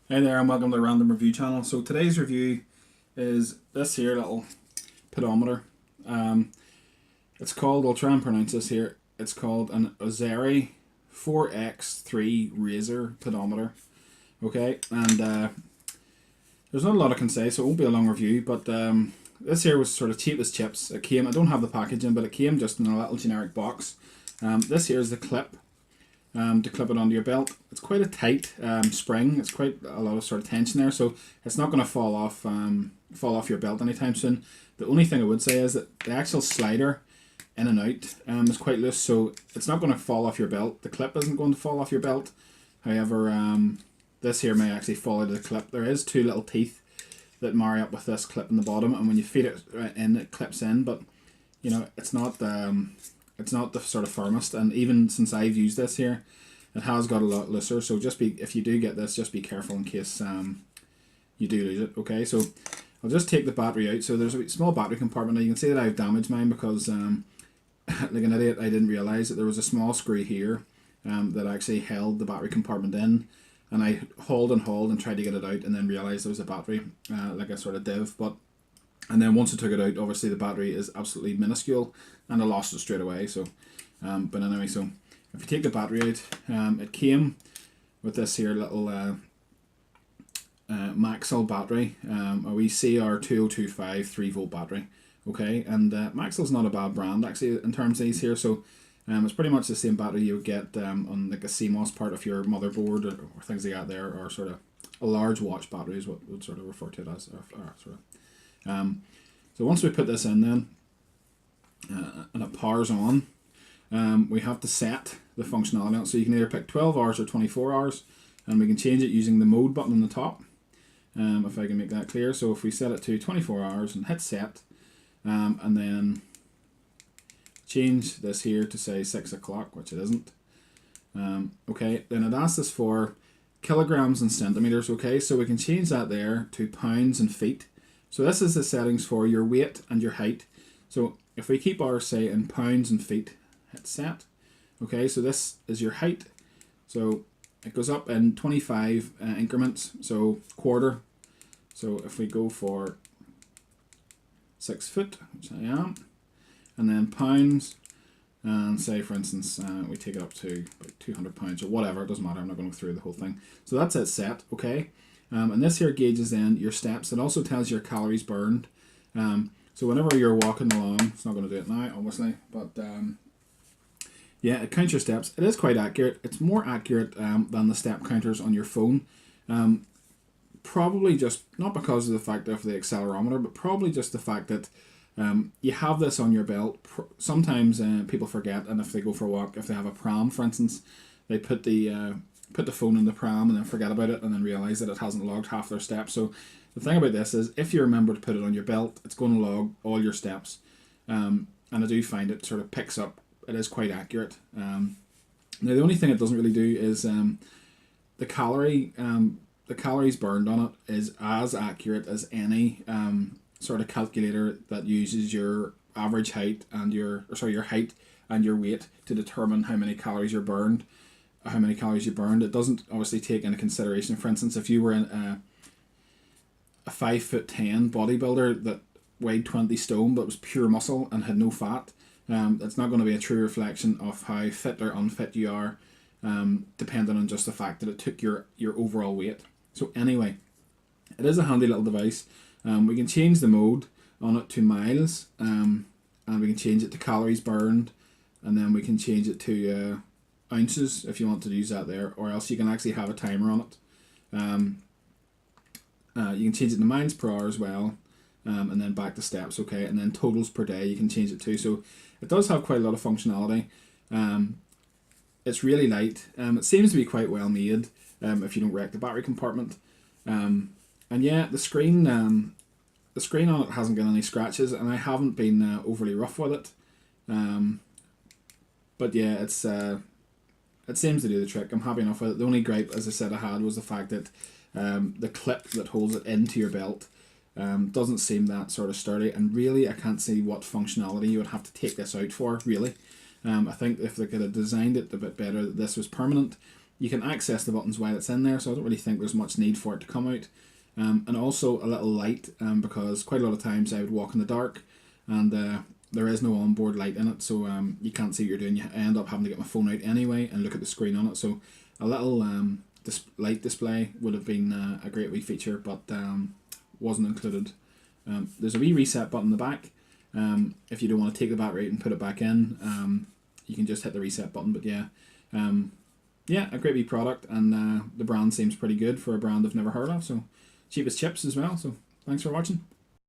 Hey there and welcome to the Random Review channel. So today's review is this here little pedometer. It's called, I'll try and pronounce this here, it's called an Ozeri 4x3 Razor pedometer. Okay, and there's not a lot I can say, so it won't be a long review, but this here was sort of cheap as chips. It came, I don't have the packaging, but it came just in a little generic box. This here is the clip to clip it onto your belt. It's quite a tight spring. It's quite a lot of sort of tension there, so it's not going to fall off your belt anytime soon. The only thing I would say is that the actual slider in and out is quite loose, so it's not going to fall off your belt. The clip isn't going to fall off your belt. However, this here may actually fall out of the clip. There is two little teeth that marry up with this clip in the bottom, and when you feed it in, it clips in. But you know, it's not the sort of firmest, and even since I've used this here, it has got a lot looser. So just be, if you do get this, just be careful in case you do lose it. Okay, so I'll just take the battery out. So there's a small battery compartment. Now you can see that I've damaged mine because like an idiot, I didn't realise that there was a small screw here that actually held the battery compartment in, and I hauled and tried to get it out, and then realised there was a battery, like a sort of div. And then once I took it out, obviously the battery is absolutely minuscule, and I lost it straight away. So, but anyway, so if you take the battery out, it came with this here little Maxell battery, a wee CR2025 3-volt battery. Okay, and Maxell's not a bad brand actually in terms of these here. So, it's pretty much the same battery you would get on like a CMOS part of your motherboard or things like that there, or sort of a large watch battery is what we'd sort of refer to it as, or sort of. So once we put this in then, and it powers on, we have to set the functionality on it. So you can either pick 12 hours or 24 hours, and we can change it using the mode button on the top, if I can make that clear. So if we set it to 24 hours and hit set, and then change this here to say 6 o'clock, which it isn't. Okay, then it asks us for kilograms and centimeters. Okay, so we can change that there to pounds and feet. So this is the settings for your weight and your height. So if we keep ours, say, in pounds and feet, hit set. Okay, so this is your height. So it goes up in 25 increments, so quarter. So if we go for 6 foot, which I am, and then pounds, and say for instance we take it up to about 200 pounds or whatever, it doesn't matter, I'm not going to go through the whole thing. So that's it set, okay. And this here gauges then your steps. It also tells your calories burned. So whenever you're walking along, it's not going to do it now, obviously, but yeah, it counts your steps. It is quite accurate. It's more accurate than the step counters on your phone. Probably just, not because of the fact of the accelerometer, but probably just the fact that you have this on your belt. Sometimes people forget, and if they go for a walk, if they have a pram, for instance, they put the phone in the pram and then forget about it and then realise that it hasn't logged half their steps. So the thing about this is, if you remember to put it on your belt, it's going to log all your steps. And I do find it sort of picks up, it is quite accurate. Now the only thing it doesn't really do is the calories burned on it is as accurate as any sort of calculator that uses your average height and your height and your weight to determine how many calories you burned. It doesn't obviously take into consideration, for instance, if you were in a 5'10" bodybuilder that weighed 20 stone but was pure muscle and had no fat, it's not going to be a true reflection of how fit or unfit you are, depending on just the fact that it took your overall weight. So anyway, it is a handy little device. We can change the mode on it to miles, and we can change it to calories burned, and then we can change it to ounces if you want to use that there, or else you can actually have a timer on it. You can change it to miles per hour as well, and then back to steps, okay, and then totals per day you can change it to. So it does have quite a lot of functionality. It's really light. It seems to be quite well made if you don't wreck the battery compartment. And yeah, the screen on it hasn't got any scratches, and I haven't been overly rough with it. But yeah, it seems to do the trick. I'm happy enough with it. The only gripe, as I said, I had was the fact that the clip that holds it into your belt doesn't seem that sort of sturdy, and really I can't see what functionality you would have to take this out for, really. I think if they could have designed it a bit better, that this was permanent, you can access the buttons while it's in there, so I don't really think there's much need for it to come out. And also a little light, because quite a lot of times I would walk in the dark and there is no onboard light in it, so you can't see what you're doing. You end up having to get my phone out anyway and look at the screen on it. So a little light display would have been a great wee feature, but wasn't included. There's a wee reset button in the back. If you don't want to take the battery out and put it back in, you can just hit the reset button. But yeah, a great wee product, and the brand seems pretty good for a brand I've never heard of. So cheap as chips as well. So thanks for watching.